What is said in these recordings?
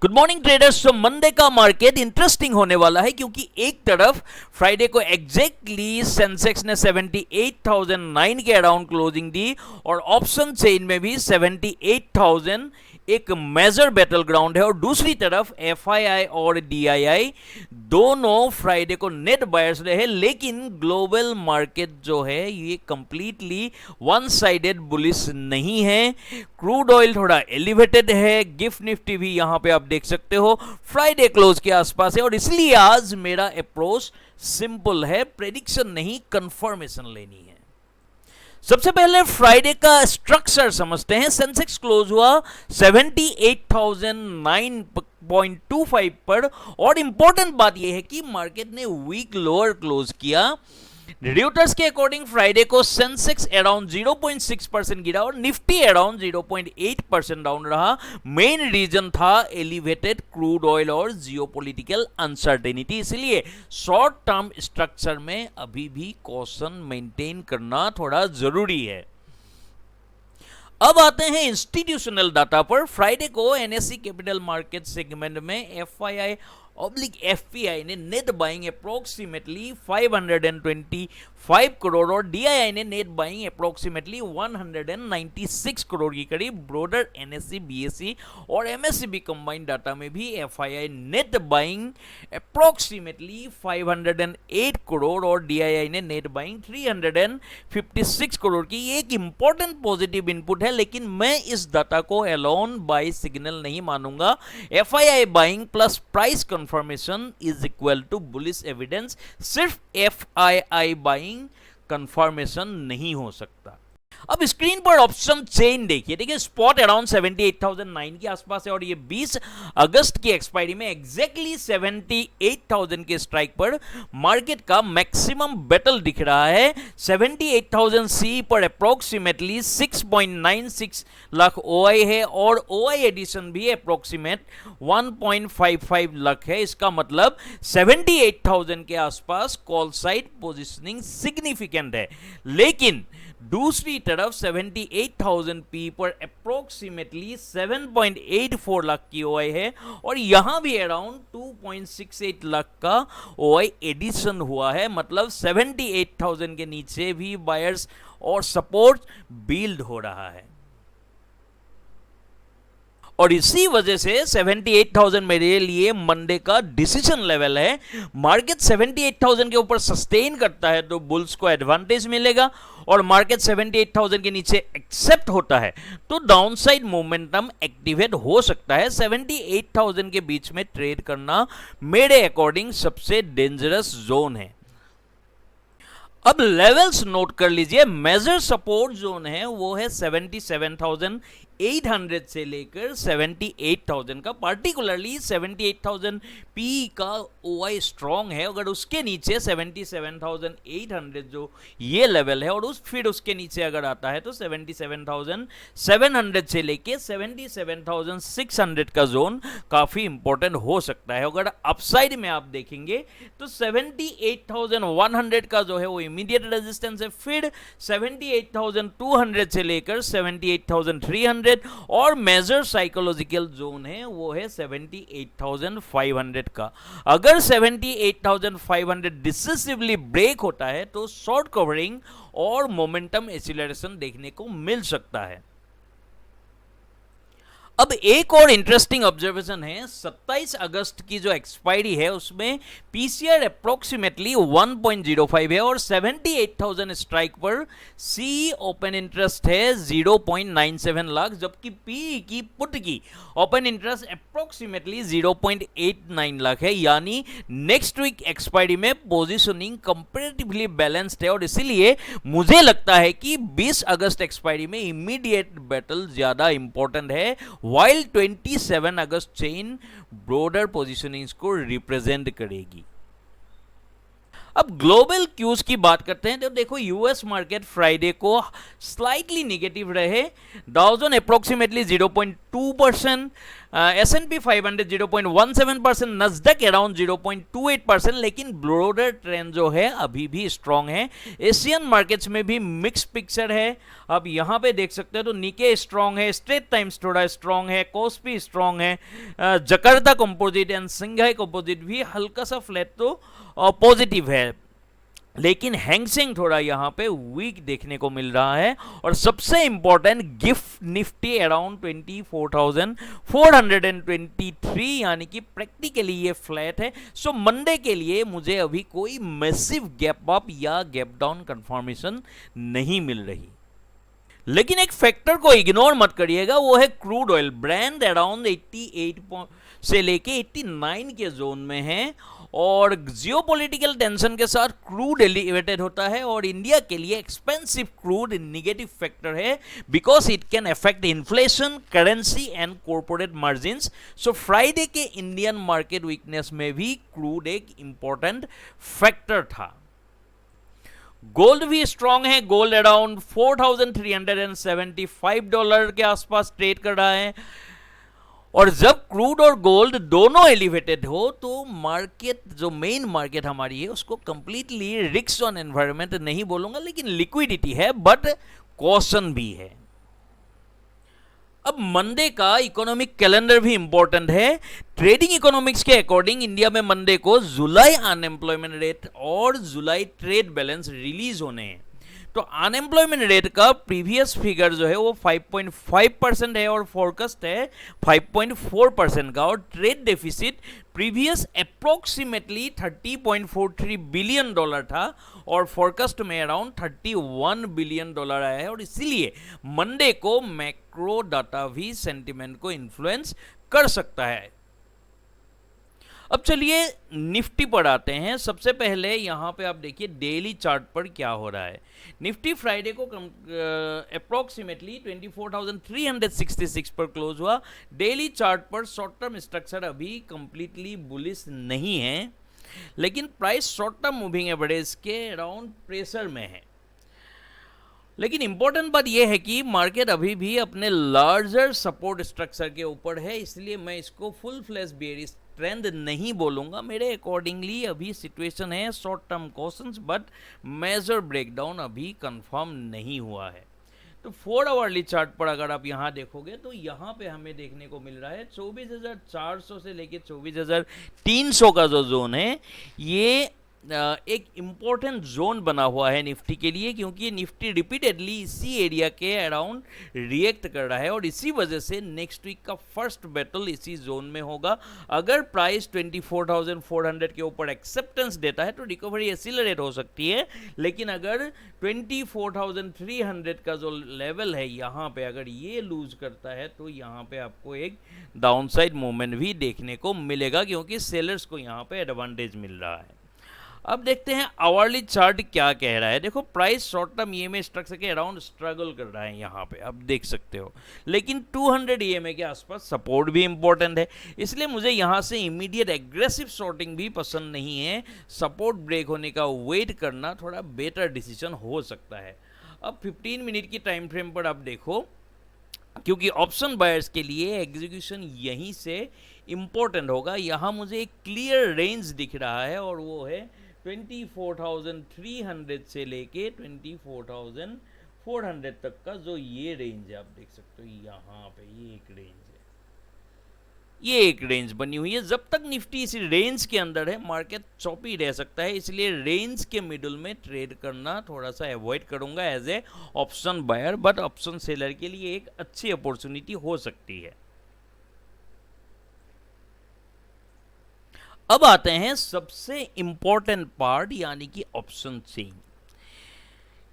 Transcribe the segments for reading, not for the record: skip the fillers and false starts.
Good morning traders. तो Monday का market interesting होने वाला है क्योंकि एक तरफ फ्राइडे को एग्जैक्टली सेंसेक्स ने 78,009 के अराउंड क्लोजिंग दी और ऑप्शन चेन में भी 78,000 एक मेजर बैटल ग्राउंड है। और दूसरी तरफ एफआईआई और डीआईआई दोनों फ्राइडे को नेट बायर्स रहे, लेकिन ग्लोबल मार्केट जो है ये कंप्लीटली वन साइडेड बुलिश नहीं है। क्रूड ऑयल थोड़ा एलिवेटेड है, गिफ्ट निफ्टी भी यहां पे आप देख सकते हो फ्राइडे क्लोज के आसपास है। और इसलिए आज मेरा अप्रोच सिंपल है, प्रेडिक्शन नहीं कंफर्मेशन लेनी है। सबसे पहले फ्राइडे का स्ट्रक्चर समझते हैं। सेंसेक्स क्लोज हुआ 78,009.25 पर और इंपॉर्टेंट बात यह है कि मार्केट ने वीक लोअर क्लोज किया। रिपोर्टर्स के अकॉर्डिंग फ्राइडे को सेंसेक्स अराउंड 0.6% गिरा और निफ्टी अराउंड 0.8% डाउन रहा। मेन रीजन था एलिवेटेड क्रूड ऑयल और जियोपॉलिटिकल अनसर्टेनिटी, इसलिए शॉर्ट टर्म स्ट्रक्चर में अभी भी कॉशन मेंटेन करना थोड़ा जरूरी है। अब आते हैं इंस्टीट्यूशनल डाटा पर। फ्राइडे को एनएससी कैपिटल मार्केट सेगमेंट में एफआईआई ऑब्लिक एफपीआई ने नेट बाइंग अप्रोक्सीमेटली 525 करोड़ और डीआईआई ने नेट बाइंग अप्रोक्सीमेटली 196 करोड़ की करीब। ब्रोडर एनएससी बीएससी और एमएससीबी कंबाइंड डाटा में भी FII net buying approximately 508 crore और डीआईआई ने नेट बाइंग 356 करोड़ की। ये एक इंपॉर्टेंट पॉजिटिव इनपुट है, लेकिन मैं इस डाटा को अलोन बाय सिग्नल नहीं मानूंगा। FII buying plus price confirmation is equal to bullish evidence. सिर्फ एफआईआई बाइंग कंफर्मेशन नहीं हो सकता। अब स्क्रीन पर ऑप्शन चेन देखिए, स्पॉट अराउंड 78,009 के आसपास है और ये 20 अगस्त की एक्सपायरी में एग्जैक्टली 78,000 के स्ट्राइक पर मार्केट का मैक्सिमम बैटल दिख रहा है। 78,000 सी पर अप्रोक्सीमेटली 6.96 लाख ओआई है और ओआई एडिशन भी अप्रोक्सीमेट 1.55 लाख है। इसका मतलब 78,000 के आसपास कॉल साइड पोजिशनिंग सिग्निफिकेंट है, लेकिन दूसरी तरफ 78,000 पी पर अप्रोक्सीमेटली 7.84 लाख की ओआई है और यहां भी अराउंड 2.68 लाख का ओआई एडिशन हुआ है। मतलब 78,000 के नीचे भी बायर्स और सपोर्ट बिल्ड हो रहा है और इसी वजह से 78,000 मेरे लिए मंडे का डिसीजन लेवल है। मार्केट 78,000 के ऊपर सस्टेन करता है तो बुल्स को एडवांटेज मिलेगा और मार्केट 78,000 के नीचे एक्सेप्ट होता है तो डाउनसाइड मोमेंटम एक्टिवेट हो सकता है। 78,000 के बीच में ट्रेड करना मेरे अकॉर्डिंग सबसे डेंजरस जोन है। अब लेवल्स नोट कर लीजिए। मेजर सपोर्ट जोन है वो है 77,800 से लेकर 78,000 का। पार्टिकुलरली 78,000 पी का ओआई स्ट्रॉन्ग है। अगर उसके नीचे 77,800 जो ये लेवल है और फिर उसके नीचे अगर आता है तो 77,700 से लेके 77,600 का जोन काफी इंपॉर्टेंट हो सकता है। अगर अपसाइड में आप देखेंगे तो 78,100 का जो है वो इमीडिएट रेजिस्टेंस है, फिर 78,200 से लेकर 78,300 और मेजर साइकोलॉजिकल जोन है वो है 78,500 का। अगर 78,500 डिसिसिवली ब्रेक होता है तो शॉर्ट कवरिंग और मोमेंटम एक्सीलरेशन देखने को मिल सकता है। अब एक और इंटरेस्टिंग ऑब्जर्वेशन है, 27 अगस्त की जो एक्सपायरी है उसमें पीसीआर अप्रोक्सीमेटली 1.05 है और 78,000 स्ट्राइक पर सी ओपन इंटरेस्ट है 0.97 लाख, जबकि पी की पुट की ओपन इंटरेस्ट अप्रोक्सीमेटली 0.89 लाख है। यानी नेक्स्ट वीक एक्सपायरी में पोजीशनिंग कंपैरेटिवली बैलेंस्ड है और इसीलिए मुझे लगता है कि 20 अगस्त एक्सपायरी में इमीडिएट बैटल ज्यादा इंपॉर्टेंट है, वाइल 27 अगस्त चेन ब्रॉडर पोजीशनिंग्स को रिप्रेजेंट करेगी। अब ग्लोबल क्यूज की बात करते हैं तो देखो यूएस मार्केट फ्राइडे को स्लाइटली नेगेटिव रहे। डाउ जोन अप्रोक्सीमेटली 0.2%, S&P 500 0.17%, नस्डक अराउंड 0.28%, लेकिन ब्रोडर ट्रेंड जो है अभी भी स्ट्रांग है। एशियन मार्केट्स में भी मिक्स पिक्चर है। अब यहाँ पे देख सकते हो तो निके स्ट्रांग है, स्ट्रेट टाइम्स थोड़ा स्ट्रांग है, कोस्पी स्ट्रांग है, Jakarta composite and Shanghai composite भी हल्का सा फ्लैट तो पॉजिटिव है, लेकिन हैंगसेंग थोड़ा यहाँ पे वीक देखने को मिल रहा है। और सबसे इंपॉर्टेंट गिफ्ट निफ्टी अराउंड 24,423, यानी कि प्रैक्टिकली ये फ्लैट है। सो मंडे के लिए मुझे अभी कोई मैसिव गैप अप या गैप डाउन कंफर्मेशन नहीं मिल रही। लेकिन एक फैक्टर को इग्नोर मत करिएगा, वो है क्रूड ऑयल। ब्रांड अराउंड 88 से लेके 89 के जोन में है, और जियोपॉलिटिकल टेंशन के साथ क्रूड एलिवेटेड होता है, और इंडिया के लिए एक्सपेंसिव क्रूड नेगेटिव फैक्टर है, because it can affect inflation, currency and corporate margins. So Friday के इंडियन मार्केट वीकनेस में भी क्रूड एक इंपॉर्टेंट फैक्टर था। गोल्ड भी स्ट्रांग है, गोल्ड अराउंड $4,375 के आसपास ट्रेड कर रहा है। और जब क्रूड और गोल्ड दोनों एलिवेटेड हो तो मार्केट, जो मेन मार्केट हमारी है, उसको कंप्लीटली रिस्क ऑन एनवायरनमेंट नहीं बोलूंगा, लेकिन लिक्विडिटी है, बट कॉशन भी है। अब मंडे का इकोनॉमिक कैलेंडर भी इंपॉर्टेंट है। ट्रेडिंग इकोनॉमिक्स के अकॉर्डिंग इंडिया में मंडे को जुलाई अनएम्प्लॉयमेंट रेट और जुलाई ट्रेड बैलेंस रिलीज होने हैं। तो अनएम्प्लॉयमेंट रेट का प्रीवियस फिगर जो है वो 5.5% है, और फोरकास्ट है 5.4% का। और trade deficit previous approximately $30.43 billion था, और फोरकास्ट में अराउंड $31 बिलियन आया है। और इसीलिए मंडे को मैक्रो डाटा भी सेंटिमेंट को इन्फ्लुएंस कर सकता है। अब चलिए निफ्टी पर आते हैं। सबसे पहले यहाँ पे आप देखिए डेली चार्ट पर क्या हो रहा है। निफ्टी फ्राइडे को अप्रोक्सीमेटली 24,366 पर क्लोज हुआ। डेली चार्ट पर शॉर्ट टर्म स्ट्रक्चर अभी कंप्लीटली बुलिश नहीं है, लेकिन price short term moving average के अराउंड प्रेशर में है। लेकिन इंपॉर्टेंट बात यह है कि मार्केट अभी भी अपने लार्जर सपोर्ट स्ट्रक्चर के ऊपर है, इसलिए मैं इसको फुल फ्लैश बेयरिश ट्रेंड नहीं बोलूंगा। मेरे अकॉर्डिंगली अभी सिचुएशन है short term cautious, but major breakdown अभी कंफर्म नहीं हुआ है। तो 4 आवरली चार्ट पर अगर आप यहाँ देखोगे तो यहाँ पे हमें देखने को मिल रहा है 24,400 से लेके 24,300 का जो जोन है, ये एक इम्पोर्टेंट जोन बना हुआ है निफ्टी के लिए, क्योंकि निफ्टी रिपीटेडली इसी एरिया के अराउंड रिएक्ट कर रहा है, और इसी वजह से नेक्स्ट वीक का फर्स्ट बैटल इसी जोन में होगा। अगर प्राइस 24,400 के ऊपर एक्सेप्टेंस देता है तो रिकवरी एक्सीलरेट हो सकती है, लेकिन अगर 24,300 का जो लेवल है यहाँ पे अगर ये लूज करता है तो यहाँ पे आपको एक डाउनसाइड मूवमेंट भी देखने को मिलेगा, क्योंकि सेलर्स को यहाँ पे एडवांटेज मिल रहा है। अब देखते हैं आवरली चार्ट क्या कह रहा है। देखो price short term EMA structure के अराउंड स्ट्रगल कर रहा है यहाँ पे, आप देख सकते हो, लेकिन 200 ईएमए के आसपास सपोर्ट भी इंपॉर्टेंट है, इसलिए मुझे यहाँ से इमीडिएट एग्रेसिव शॉर्टिंग भी पसंद नहीं है। सपोर्ट ब्रेक होने का वेट करना थोड़ा बेटर डिसीजन हो सकता है। अब 15 मिनट की टाइम फ्रेम पर आप देखो, क्योंकि ऑप्शन बायर्स के लिए एग्जीक्यूशन यहीं से इंपॉर्टेंट होगा। यहाँ मुझे एक क्लियर रेंज दिख रहा है, और वो है 24,300 से लेके 24,400 तक का जो ये रेंज है, आप देख सकते हो यहाँ पे ये एक रेंज है, ये एक रेंज बनी हुई है। जब तक निफ्टी इसी रेंज के अंदर है मार्केट चौपी रह सकता है, इसलिए रेंज के मिडल में ट्रेड करना थोड़ा सा अवॉइड करूंगा as a option buyer, but option seller के लिए एक अच्छी अपॉर्चुनिटी हो सकती है। अब आते हैं सबसे इंपॉर्टेंट पार्ट, यानी कि ऑप्शन चेन,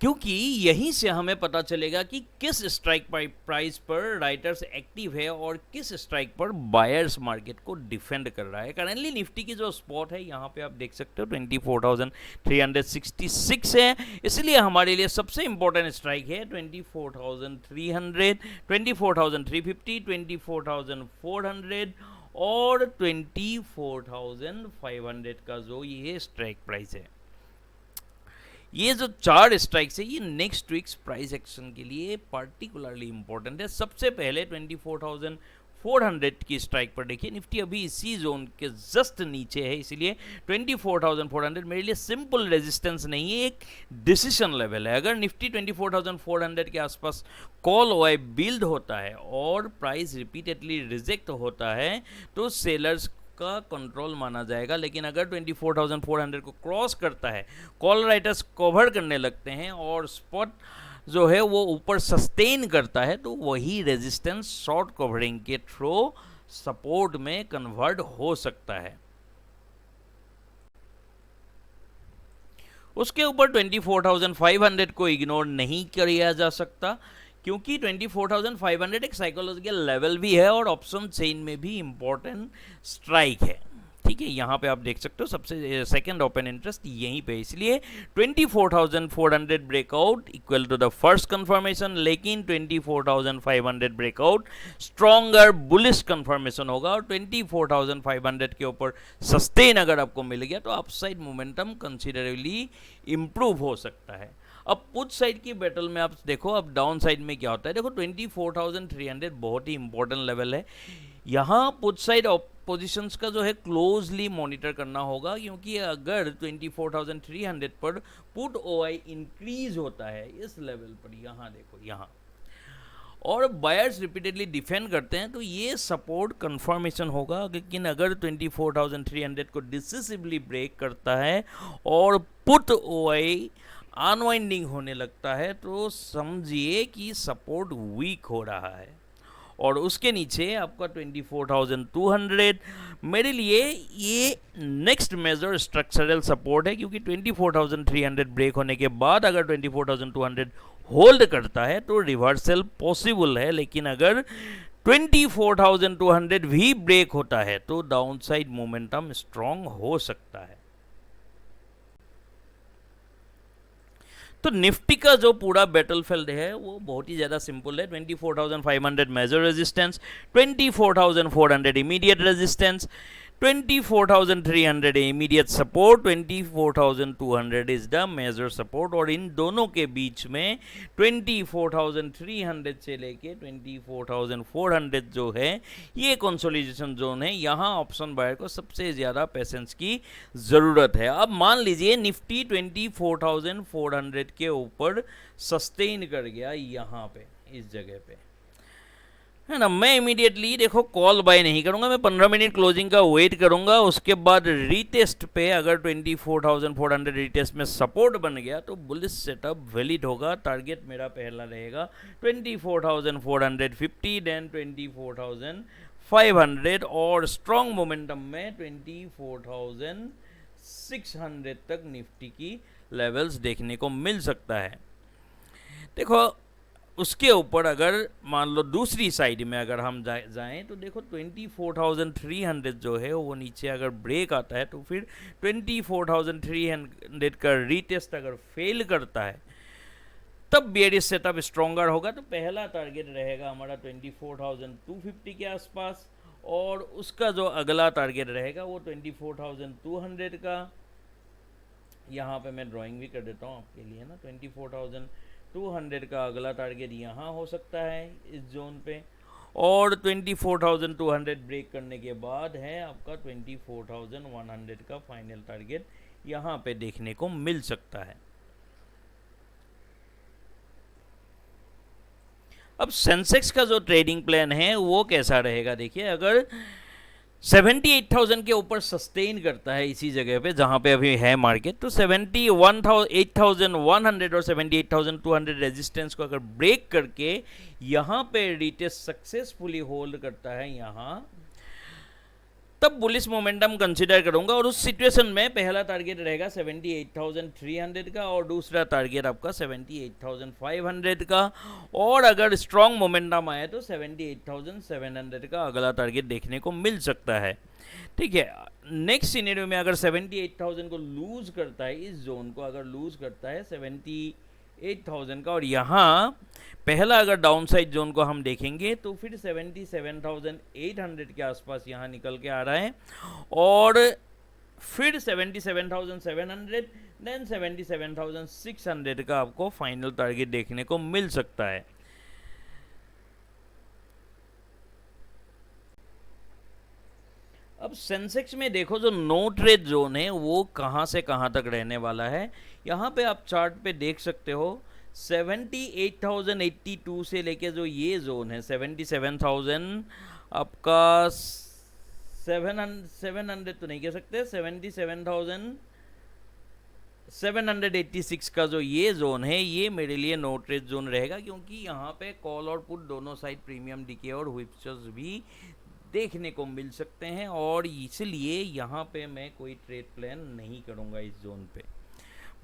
क्योंकि यहीं से हमें पता चलेगा कि किस स्ट्राइक प्राइस पर राइटर्स एक्टिव है और किस स्ट्राइक पर बायर्स मार्केट को डिफेंड कर रहा है। करंटली निफ्टी की जो स्पॉट है यहाँ पे आप देख सकते हो 24,366 है, इसलिए हमारे लिए सबसे इंपॉर्टेंट स्ट्राइक है 24,300, 24,350, 24,400 और 24,500 का जो ये स्ट्राइक प्राइस है। ये जो 4 स्ट्राइक्स है ये नेक्स्ट वीक्स प्राइस एक्शन के लिए पार्टिकुलरली इंपॉर्टेंट है। सबसे पहले 24,400 की स्ट्राइक पर देखिए, निफ्टी अभी इसी जोन के जस्ट नीचे है, इसीलिए 24,400 मेरे लिए सिंपल रेजिस्टेंस नहीं है, एक डिसीजन लेवल है। अगर निफ्टी 24,400 के आसपास कॉल ओआई बिल्ड होता है और प्राइस रिपीटेडली रिजेक्ट होता है तो सेलर्स का कंट्रोल माना जाएगा। लेकिन अगर 24,400 को क्रॉस करता है, कॉल राइटर्स कवर करने लगते हैं और स्पॉट जो है वो ऊपर सस्टेन करता है, तो वही रेजिस्टेंस शॉर्ट कवरिंग के थ्रू सपोर्ट में कन्वर्ट हो सकता है। उसके ऊपर 24,500 को इग्नोर नहीं किया जा सकता, क्योंकि 24,500 एक साइकोलॉजिकल लेवल भी है और ऑप्शन चेन में भी इंपॉर्टेंट स्ट्राइक है। ठीक है, यहाँ पे आप देख सकते हो सबसे सेकंड ओपन इंटरेस्ट यहीं पे, इसलिए 24,400 breakout equal to the first confirmation, लेकिन 24,500 ब्रेकआउट स्ट्रॉन्गर बुलिश कंफर्मेशन होगा और 24,500 के ऊपर सस्टेन अगर आपको मिल गया तो अपसाइड मोमेंटम कंसिडरेबली इंप्रूव हो सकता है। अब पुट साइड की बैटल में आप देखो, अब डाउन साइड में क्या होता है, देखो 24,300 बहुत ही इंपॉर्टेंट लेवल है। यहाँ पुट साइड पोजीशंस का जो है क्लोजली मॉनिटर करना होगा, क्योंकि अगर 24,300 पर पुट ओआई इंक्रीज होता है इस लेवल पर, यहाँ देखो यहाँ, और बायर्स रिपीटेडली डिफेंड करते हैं तो ये सपोर्ट कंफर्मेशन होगा। लेकिन अगर 24,300 को डिसिसिवली ब्रेक करता है और पुट ओआई अनवाइंडिंग होने लगता है तो समझिए कि सपोर्ट वीक हो रहा है। और उसके नीचे आपका 24,200 मेरे लिए ये नेक्स्ट मेजर स्ट्रक्चरल सपोर्ट है, क्योंकि 24,300 ब्रेक होने के बाद अगर 24,200 होल्ड करता है तो रिवर्सल पॉसिबल है। लेकिन अगर 24,200 भी ब्रेक होता है तो डाउनसाइड मोमेंटम स्ट्रांग हो सकता है। तो निफ्टी का जो पूरा बैटलफील्ड है वो बहुत ही ज़्यादा सिंपल है। 24,500 major resistance, 24,400 immediate resistance, 24,300 immediate support, 24,200 is the major support, और इन दोनों के बीच में 24,300 से लेके 24,400 जो है ये कंसोलिडेशन जोन है। यहाँ ऑप्शन बायर को सबसे ज़्यादा पेशेंस की ज़रूरत है। अब मान लीजिए निफ्टी 24,400 के ऊपर सस्टेन कर गया यहाँ पे, इस जगह पे, है ना, मैं इमीडिएटली देखो कॉल बाय नहीं करूंगा, मैं 15 मिनट क्लोजिंग का वेट करूंगा। उसके बाद रीटेस्ट पे अगर 24,400 रीटेस्ट में सपोर्ट बन गया तो बुलिश सेटअप वैलिड होगा। टारगेट मेरा पहला रहेगा 24,450, देन 24,500 और स्ट्रॉन्ग मोमेंटम में 24,600 तक निफ्टी की लेवल्स देखने को मिल सकता है। देखो उसके ऊपर अगर मान लो दूसरी साइड में अगर हम जाएं तो देखो 24,300 जो है वो नीचे अगर ब्रेक आता है तो फिर 24,300 का रीटेस्ट अगर फेल करता है तब बेयरिश सेटअप स्ट्रॉन्गर होगा। तो पहला टारगेट रहेगा हमारा 24,250 के आसपास, और उसका जो अगला टारगेट रहेगा वो 24,200 का, यहाँ पे मैं ड्राइंग भी कर देता हूँ आपके लिए ना, 24,200 का अगला टारगेट यहाँ हो सकता है इस जोन पे, और 24,200 ब्रेक करने के बाद है आपका 24,100 का फाइनल टारगेट यहाँ पे देखने को मिल सकता है। अब सेंसेक्स का जो ट्रेडिंग प्लान है वो कैसा रहेगा, देखिए अगर 78,000 के ऊपर सस्टेन करता है इसी जगह पे जहाँ पे अभी है मार्केट, तो 78,100 और 78,200 रेजिस्टेंस को अगर ब्रेक करके यहाँ पे रिटेस्ट सक्सेसफुली होल्ड करता है यहाँ, तब बुलिश मोमेंटम कंसीडर करूंगा। और उस सिचुएशन में पहला टारगेट रहेगा 78,300 का और दूसरा टारगेट आपका 78,500 का, और अगर स्ट्रॉन्ग मोमेंटम आए तो 78,700 का अगला टारगेट देखने को मिल सकता है। ठीक है, नेक्स्ट सिनेरियो में अगर 78,000 को लूज करता है, इस जोन को अगर लूज करता है 78,000 का, और यहाँ पहला अगर डाउन साइड जोन को हम देखेंगे तो फिर 77,800 के आसपास यहाँ निकल के आ रहा है, और फिर 77,700, देन 77,600 का आपको फाइनल टारगेट देखने को मिल सकता है। अब सेंसेक्स में देखो जो नो ट्रेड जोन है वो कहाँ से कहाँ तक रहने वाला है। यहाँ पे आप चार्ट पे देख सकते हो 78,082 से लेके जो ये जोन है 77,000 आपका 700 तो नहीं कह सकते, 77,786 का जो ये जोन है ये मेरे लिए नो ट्रेड जोन रहेगा, क्योंकि यहाँ पे कॉल और पुट दोनों साइड प्रीमियम डीके और व्हिप्स भी देखने को मिल सकते हैं, और इसलिए यहाँ पे मैं कोई ट्रेड प्लान नहीं करूँगा इस जोन पे।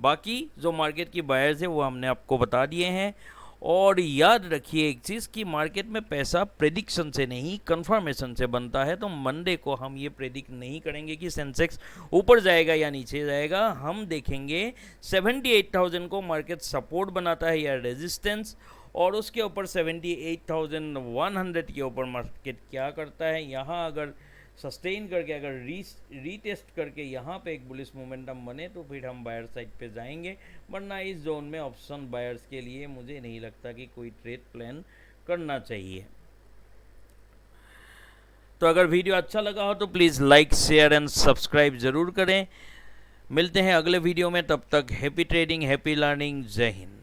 बाकी जो मार्केट की बायर्स है वो हमने आपको बता दिए हैं। और याद रखिए एक चीज़ कि मार्केट में पैसा प्रेडिक्शन से नहीं कंफर्मेशन से बनता है। तो मंडे को हम ये प्रेडिक्ट नहीं करेंगे कि सेंसेक्स ऊपर जाएगा या नीचे जाएगा, हम देखेंगे 78,000 को मार्केट सपोर्ट बनाता है या रेजिस्टेंस, और उसके ऊपर 78,100 के ऊपर मार्केट क्या करता है। यहाँ अगर सस्टेन करके अगर रीटेस्ट करके यहाँ पे एक बुलिश मोमेंटम बने तो फिर हम बायर साइड पे जाएंगे, वरना इस जोन में ऑप्शन बायर्स के लिए मुझे नहीं लगता कि कोई ट्रेड प्लान करना चाहिए। तो अगर वीडियो अच्छा लगा हो तो please like share and subscribe ज़रूर करें। मिलते हैं अगले वीडियो में, तब तक हैप्पी ट्रेडिंग, हैप्पी लर्निंग, जय हिंद।